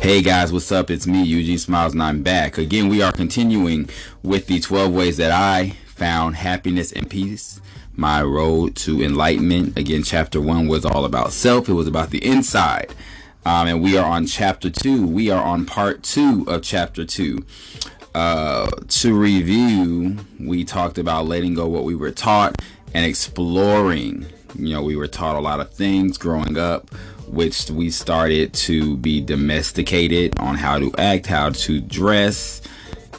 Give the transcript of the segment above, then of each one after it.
Hey guys, what's up? It's me, eugenesmilez, and I'm back. Again, we are continuing with the 12 ways that I found happiness and peace, my road to enlightenment. Again, chapter 1 was all about self. It was about the inside. And we are on chapter 2. We are on part 2 of chapter 2. To review, we talked about letting go what we were taught and exploring. We were taught a lot of things growing up, which we started to be domesticated on how to act, how to dress,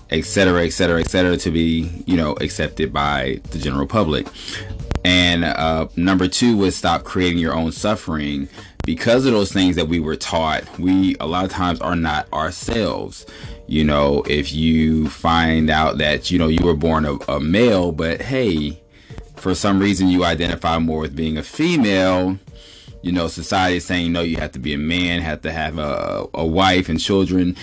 etc., etc., etc., to be, accepted by the general public. And number 2 was stop creating your own suffering. Because of those things that we were taught, we a lot of times are not ourselves. If you find out that, you were born a male, but hey, for some reason you identify more with being a female, society is saying, no, you have to be a man, have to have a wife and children.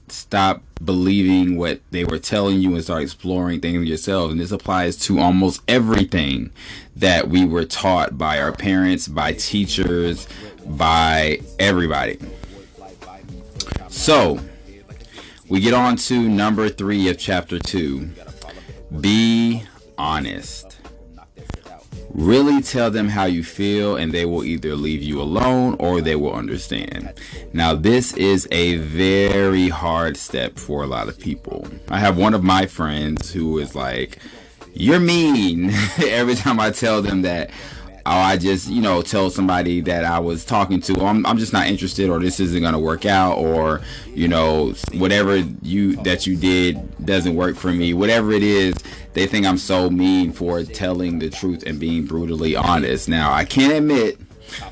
Stop believing what they were telling you and start exploring things yourself. And this applies to almost everything that we were taught by our parents, by teachers, by everybody. So we get on to number 3 of chapter 2. Be honest. Really tell them how you feel, and they will either leave you alone or they will understand. Now, this is a very hard step for a lot of people. I have one of my friends who is like, "You're mean." Every time I tell them that, I just, tell somebody that I was talking to, I'm just not interested, or this isn't going to work out, or, whatever that you did doesn't work for me. Whatever it is, they think I'm so mean for telling the truth and being brutally honest. Now, I can't admit,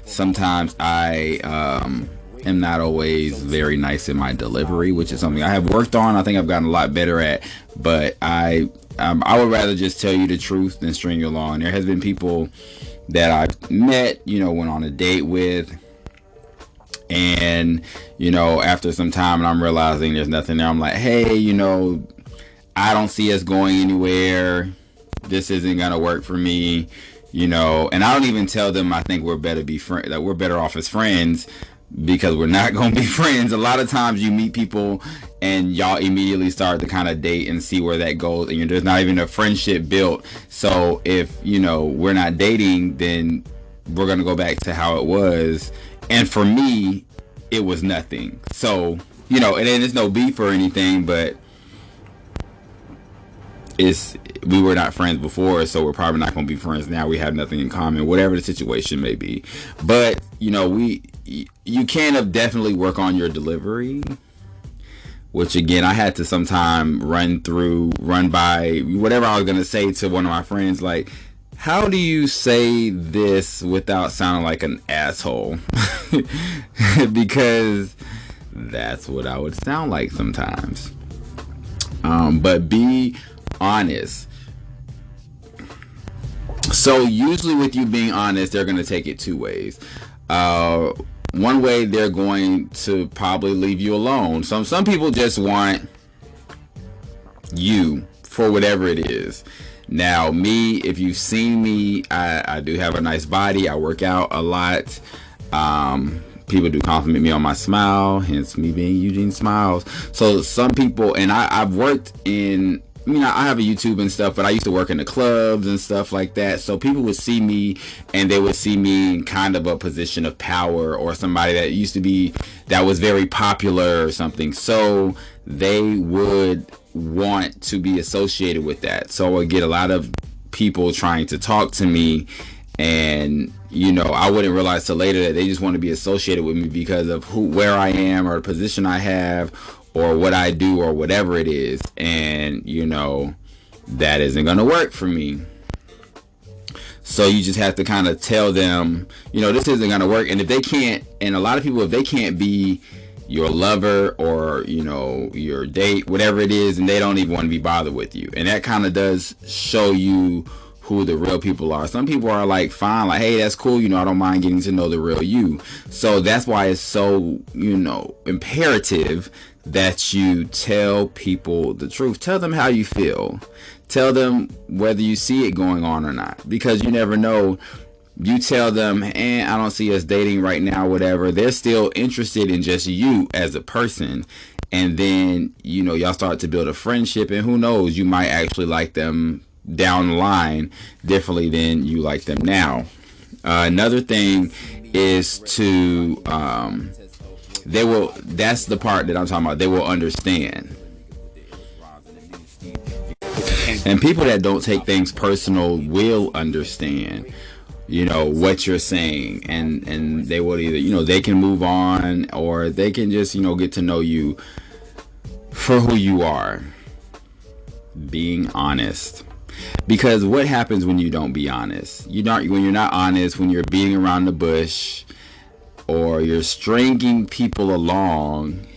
sometimes I am not always very nice in my delivery, which is something I have worked on. I think I've gotten a lot better at, but I would rather just tell you the truth than string you along. There has been people that I've met, went on a date with, and, after some time and I'm realizing there's nothing there, I'm like, hey, I don't see us going anywhere. This isn't going to work for me, and I don't even tell them I think we're better off as friends, because we're not going to be friends. A lot of times you meet people and y'all immediately start to kind of date and see where that goes, and there's not even a friendship built. So if we're not dating, then we're going to go back to how it was. And for me, it was nothing. So and then it's no beef or anything, but we were not friends before, so we're probably not going to be friends now. We have nothing in common, whatever the situation may be. But you can definitely work on your delivery, which again, I had to sometime run by whatever I was going to say to one of my friends, like, how do you say this without sounding like an asshole? Because that's what I would sound like sometimes. But be honest. So usually with you being honest, they're going to take it 2 ways. One way, they're going to probably leave you alone. Some people just want you for whatever it is. Now, me, if you've seen me, I do have a nice body. I work out a lot. People do compliment me on my smile, hence me being eugenesmilez. So some people, and I've worked in, I have a YouTube and stuff, but I used to work in the clubs and stuff like that. So people would see me and they would see me in kind of a position of power, or somebody that was very popular or something. So they would want to be associated with that. So I would get a lot of people trying to talk to me, and I wouldn't realize till later that they just want to be associated with me because of where I am, or the position I have, or what I do, or whatever it is. And that isn't going to work for me. So you just have to kind of tell them, this isn't going to work. And if they can't, and a lot of people, if they can't be your lover or your date, whatever it is, and they don't even want to be bothered with you, and that kind of does show you who the real people are. Some people are like, fine, like, hey, that's cool, I don't mind getting to know the real you. So that's why it's so imperative that you tell people the truth. Tell them how you feel. Tell them whether you see it going on or not, because you never know You tell them, I don't see us dating right now, whatever. They're still interested in just you as a person. And then, y'all start to build a friendship, and who knows, you might actually like them down the line differently than you like them now. Another thing is to, that's the part that I'm talking about. They will understand. And people that don't take things personal will understand, what you're saying, and they will either, they can move on, or they can just, get to know you for who you are. Being honest. Because what happens when you don't be honest? When you're not honest, when you're beating around the bush, or you're stringing people along,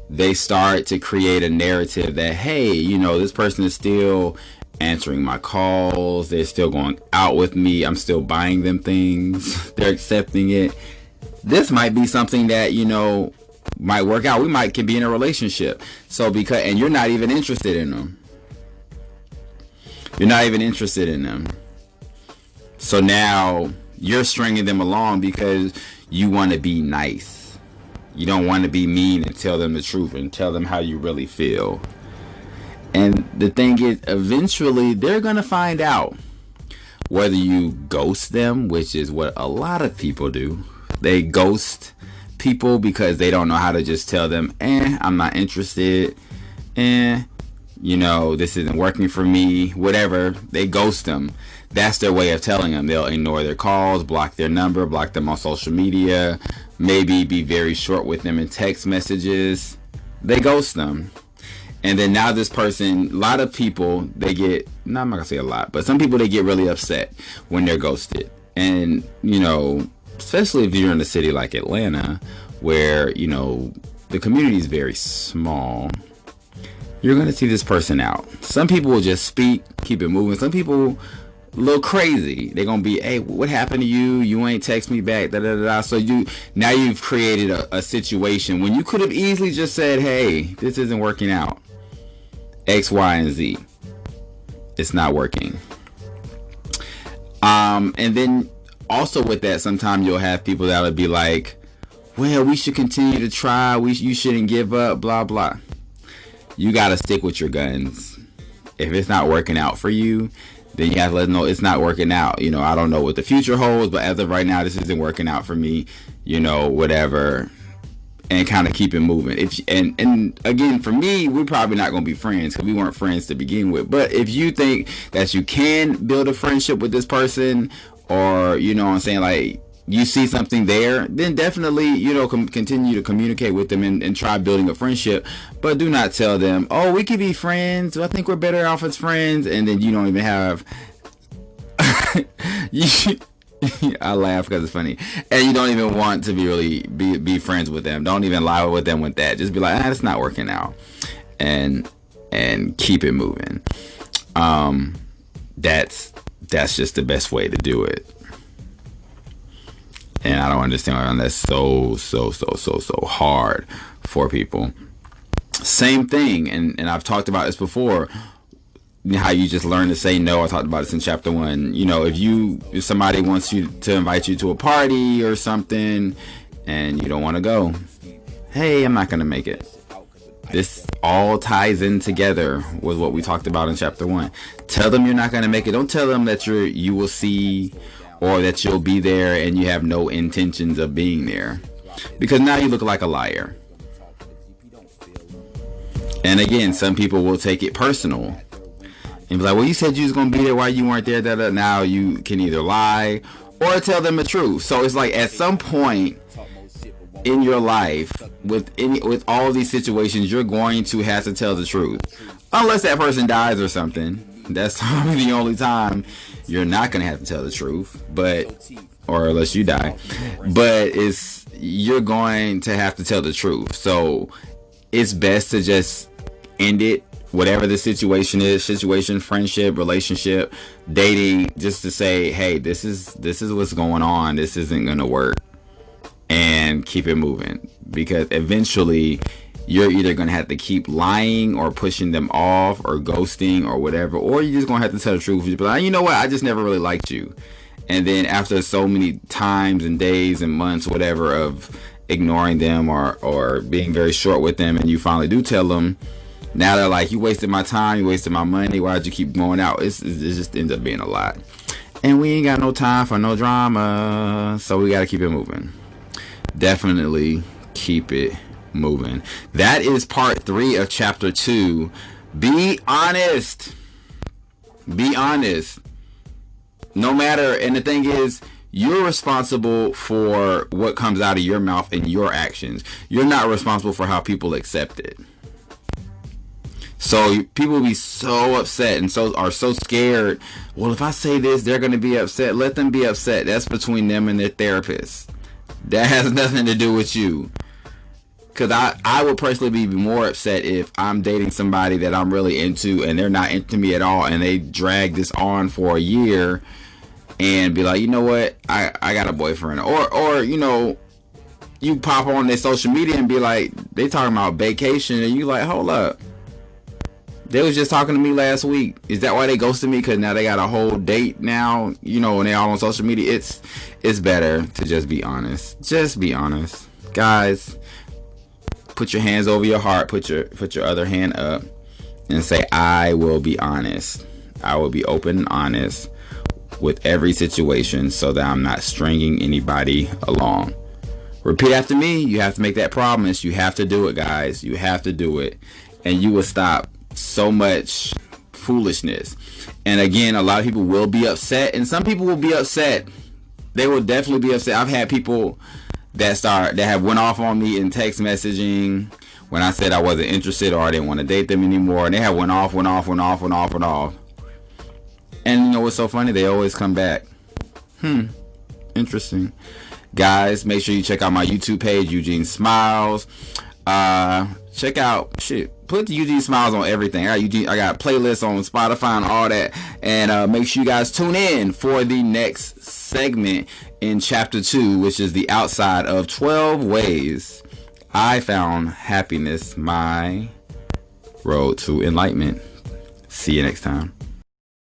they start to create a narrative that, hey, this person is still answering my calls, they're still going out with me, I'm still buying them things, they're accepting it. This might be something that, might work out. We can be in a relationship. So and you're not even interested in them. You're not even interested in them. So now you're stringing them along because you want to be nice. You don't want to be mean and tell them the truth and tell them how you really feel. And the thing is, eventually they're going to find out. Whether you ghost them, which is what a lot of people do. They ghost people because they don't know how to just tell them, I'm not interested. This isn't working for me. Whatever. They ghost them. That's their way of telling them. They'll ignore their calls, block their number, block them on social media, maybe be very short with them in text messages. They ghost them. And then now this person, a lot of people, they get, no, I'm not going to say a lot, but some people, they get really upset when they're ghosted. And, especially if you're in a city like Atlanta, where, the community is very small, you're going to see this person out. Some people will just speak, keep it moving. Some people, a little crazy. They're going to be, hey, what happened to you? You ain't text me back, da da da da. So now you've created a situation when you could have easily just said, hey, this isn't working out. X, Y, and Z. It's not working. And then also with that, sometimes you'll have people that'll be like, well, we should continue to try. You shouldn't give up, blah, blah. You got to stick with your guns. If it's not working out for you, then you have to let them know it's not working out. I don't know what the future holds, but as of right now, this isn't working out for me, whatever. And kind of keep it moving. And again, for me, we're probably not going to be friends because we weren't friends to begin with. But if you think that you can build a friendship with this person, or what I'm saying, like you see something there, then definitely continue to communicate with them and try building a friendship. But do not tell them, oh, we could be friends. I think we're better off as friends, and then you don't even have. I laugh because it's funny, and you don't even want to be friends with them. Don't even lie with them with that. Just be like, it's not working out, and keep it moving. That's just the best way to do it. And I don't understand why that's so hard for people. Same thing, and I've talked about this before. How you just learn to say no. I talked about this in chapter 1. If somebody wants you to invite you to a party or something and you don't want to go, hey, I'm not going to make it. This all ties in together with what we talked about in chapter 1. Tell them you're not going to make it. Don't tell them that you will see, or that you'll be there and you have no intentions of being there, because now you look like a liar. And again, some people will take it personal and be like, well, you said you was going to be there, why you weren't there? Now you can either lie or tell them the truth. So it's like at some point in your life, with all these situations, you're going to have to tell the truth. Unless that person dies or something. That's probably the only time you're not going to have to tell the truth. Or unless you die. But you're going to have to tell the truth. So it's best to just end it. Whatever the situation is, friendship, relationship, dating, just to say, hey, this is what's going on. This isn't going to work. And keep it moving. Because eventually you're either going to have to keep lying or pushing them off or ghosting or whatever. Or you're just going to have to tell the truth. You're like, you know what? I just never really liked you. And then after so many times and days and months, whatever, of ignoring them or being very short with them, and you finally do tell them, now they're like, you wasted my time, you wasted my money, why'd you keep going out? It just ends up being a lot. And we ain't got no time for no drama, so we got to keep it moving. Definitely keep it moving. That is part 3 of chapter 2. Be honest. Be honest. No matter, and the thing is, you're responsible for what comes out of your mouth and your actions. You're not responsible for how people accept it. So people will be so upset and are so scared. Well, if I say this, they're going to be upset. Let them be upset. That's between them and their therapist. That has nothing to do with you. Because I would personally be more upset if I'm dating somebody that I'm really into and they're not into me at all, and they drag this on for a year and be like, you know what, I got a boyfriend. Or you know, you pop on their social media and be like, they talking about vacation, and you like, hold up, they was just talking to me last week. Is that why they ghosted me? Because now they got a whole date now, you know, and they all on social media. It's better to just be honest. Just be honest, guys. Put your hands over your heart. Put your other hand up and say, I will be honest. I will be open and honest with every situation so that I'm not stringing anybody along. Repeat after me. You have to make that promise. You have to do it, guys. You have to do it. And you will stop so much foolishness. And again, a lot of people will be upset, and some people will be upset. They will definitely be upset. I've had people that have went off on me in text messaging when I said I wasn't interested or I didn't want to date them anymore, and they have went off. And you know what's so funny? They always come back. Interesting. Guys, make sure you check out my YouTube page, Eugene Smiles. Check out put the Eugene Smiles on everything. I got playlists on Spotify and all that. And make sure you guys tune in for the next segment in chapter 2, which is the outside of 12 ways I found happiness, my road to enlightenment. See you next time.